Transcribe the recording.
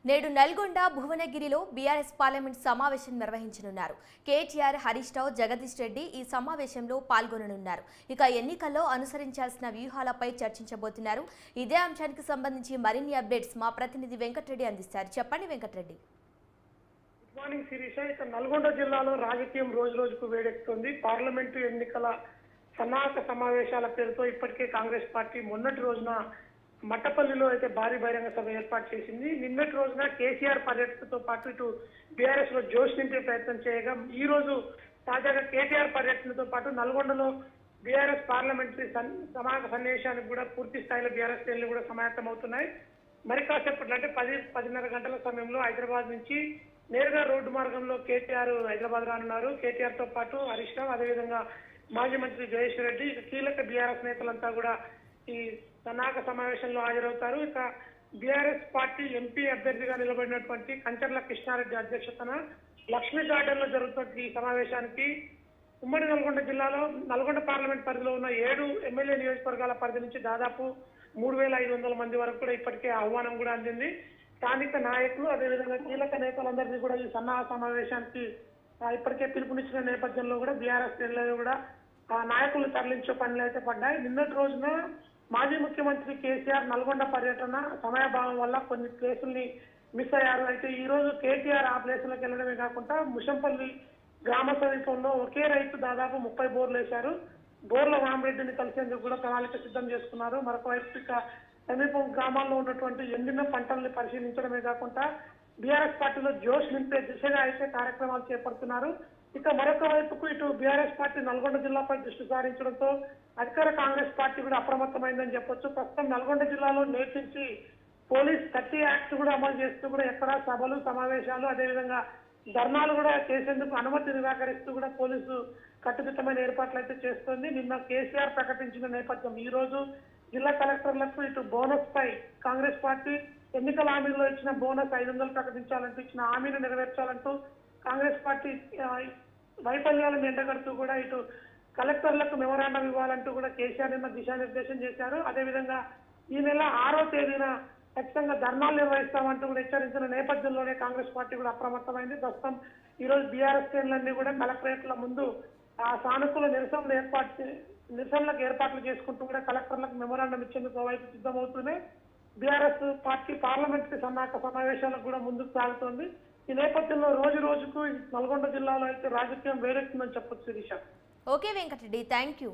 నేడు నల్గొండ భువనగిరిలో BRS parliament సమావేశం నిర్వహించనున్నారు. కేటీఆర్, హరీష్ రావు, జగదీష్ రెడ్డి ఈ సమావేశంలో పాల్గొననున్నారు. ఇక ఎన్నికల్లో అనుసరించాల్సిన వ్యూహాలపై చర్చించబోతున్నారు. ఇదే అంశానికి సంబంధించి మరిన్ని అప్డేట్స్ మా ప్రతినిధి వెంకటరెడ్డి అందిస్తారు. చెప్పండి వెంకటరెడ్డి. Good morning Sirisha. ఇక నల్గొండ జిల్లాలో రాజకీయం రోజు రోజుకు వేడెక్కుతుంది. పార్లమెంటు ఎన్నికల సన్నాహక సమావేశాల పేరుతో ఇప్పటికే కాంగ్రెస్ పార్టీ మొన్నటి రోజున మట్టపల్లిలో అయితే భారీ బహిరంగ సభ ఏర్పాటు చేసింది. నిన్నటి రోజున కేసీఆర్ పర్యటనతో పాటు ఇటు బీఆర్ఎస్ లో జోష్ నింపే ప్రయత్నం చేయగా ఈ రోజు తాజాగా కేటీఆర్ పర్యటనతో పాటు నల్గొండలో బీఆర్ఎస్ పార్లమెంటరీ సమావేశ సన్నివేశానికి కూడా పూర్తి స్థాయిలో బీఆర్ఎస్ శ్రేణులు కూడా సమాయత్తం అవుతున్నాయి. మరి కాసేపట్లో అంటే 10-10:30 గంటల సమయంలో హైదరాబాద్ నుంచి నేరుగా రోడ్డు మార్గంలో కేటీఆర్ హైదరాబాద్ రానున్నారు. కేటీఆర్ తో పాటు హరీష్ రావు, అదేవిధంగా మాజీ మంత్రి జగదీష్ రెడ్డి, కీలక బీఆర్ఎస్ నేతలంతా కూడా ఈ సన్నాహక సమావేశంలో హాజరవుతారు. ఇక బీఆర్ఎస్ పార్టీ ఎంపీ అభ్యర్థిగా నిలబడినటువంటి కంచర్ల కృష్ణారెడ్డి అధ్యక్షతన లక్ష్మీ గార్డెన్ లో జరుగుతున్న ఈ సమావేశానికి ఉమ్మడి నల్గొండ జిల్లాలో నల్గొండ పార్లమెంట్ పరిధిలో ఉన్న 7 ఎమ్మెల్యే నియోజకవర్గాల పరిధి నుంచి దాదాపు 3,500 మంది వరకు కూడా ఇప్పటికే ఆహ్వానం కూడా అందింది. స్థానిక నాయకులు, అదేవిధంగా కీలక నేతలందరినీ కూడా ఈ సన్నాహక సమావేశానికి ఇప్పటికే పిలుపునిచ్చిన నేపథ్యంలో కూడా బీఆర్ఎస్ శ్రేణులు కూడా నాయకులు తరలించే పనులు అయితే పడ్డాయి. నిన్నటి రోజున మాజీ ముఖ్యమంత్రి కేసీఆర్ నల్గొండ పర్యటన సమయభావం వల్ల కొన్ని ప్లేసుల్ని మిస్ అయ్యారు. అయితే ఈ రోజు కేటీఆర్ ఆ ప్లేసులకు వెళ్ళడమే కాకుండా ముషంపల్లి గ్రామ సమీపంలో ఒకే రైతు దాదాపు 30 బోర్లు వేశారు. బోర్ల రామరెడ్డిని కలిసేందుకు కూడా ప్రణాళిక సిద్ధం చేసుకున్నారు. మరొక వైపు ఇక సమీపం గ్రామాల్లో ఉన్నటువంటి ఎండిన పంటల్ని పరిశీలించడమే కాకుండా బీఆర్ఎస్ పార్టీలో జోష్ నింపే దిశగా అయితే కార్యక్రమాలు చేపడుతున్నారు. ఇక మరొక వైపుకు ఇటు బీఆర్ఎస్ పార్టీ నల్గొండ జిల్లాపై దృష్టి సారించడంతో అధికార కాంగ్రెస్ పార్టీ కూడా అప్రమత్తమైందని చెప్పొచ్చు. ప్రస్తుతం నల్గొండ జిల్లాలో నేటి నుంచి పోలీస్ 30 యాక్ట్ కూడా అమలు చేస్తూ కూడా ఎక్కడా సభలు, సమావేశాలు, అదేవిధంగా ధర్నాలు కూడా చేసేందుకు అనుమతి నిరాకరిస్తూ కూడా పోలీసు కట్టుదిట్టమైన ఏర్పాట్లు అయితే చేస్తోంది. నిన్న కేసీఆర్ ప్రకటించిన నేపథ్యం ఈ రోజు జిల్లా కలెక్టర్లకు ఇటు బోనస్ పై కాంగ్రెస్ పార్టీ ఎన్నికల హామీలో ఇచ్చిన బోనస్ 500 ప్రకటించాలంటూ ఇచ్చిన హామీని నెరవేర్చాలంటూ కాంగ్రెస్ పార్టీ వైఫల్యాలను ఎండగడుతూ కూడా ఇటు కలెక్టర్లకు మెమోరాండం ఇవ్వాలంటూ కూడా కేసీఆర్ నిన్న దిశానిర్దేశం చేశారు. అదేవిధంగా ఈ నెల 6వ తేదీన ఖచ్చితంగా ధర్నాలు నిర్వహిస్తామంటూ కూడా హెచ్చరించిన నేపథ్యంలోనే కాంగ్రెస్ పార్టీ కూడా అప్రమత్తమైంది. ప్రస్తుతం ఈ రోజు బీఆర్ఎస్ శ్రేణులన్నీ కూడా కలెక్టరేట్ల ముందు సానుకూల నిరసనలకు ఏర్పాట్లు చేసుకుంటూ కూడా కలెక్టర్లకు మెమోరాండం ఇచ్చేందుకు వైపు సిద్ధమవుతూనే బీఆర్ఎస్ పార్టీ పార్లమెంటరీ సన్నాహక సమావేశాలకు కూడా ముందుకు సాగుతోంది. ఈ నేపథ్యంలో రోజు రోజుకు నల్గొండ జిల్లాలో అయితే రాజకీయం వేడెక్కుతుందని చెప్పొచ్చు Shirisha. Okay Venkatareddy, thank you.